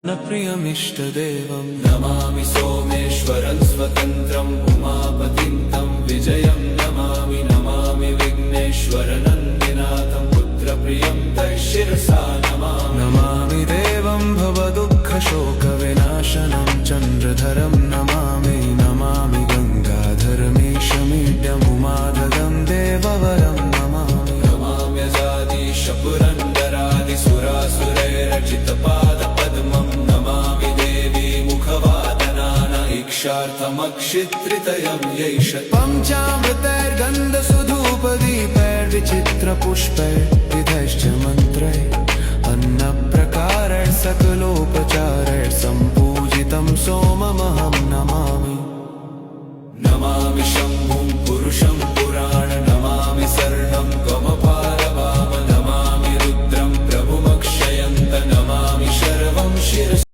प्रियमिष्टदेवं नमामि सोमेश्वरं स्वतन्त्रम् उमापतिं तं विजयं नमामि नमामि विघ्नेश्वरनन्दिनाथं पुत्रप्रियं तैः शिरसा नमामि देवं भवदुःखशोकविनाशनं चन्द्रधरं नमामि नमामि गङ्गाधरमीशमीड्यमुमाधगं देववरं नमामि नमाम्यजादिशपुरन्दरादिसुरासुरैरचितपादपद्मं नमामि देवी मुखवादनानैक्षार्थमक्षित्रितयं यैष पञ्चामृतैर्गन्धसुधूपदीपैर्विचित्रपुष्पैर्विधैश्च मन्त्रैः अन्नप्रकारैः सकलोपचारैः सम्पूजितं सोममहं नमामि नमामि शम्भुं पुरुषं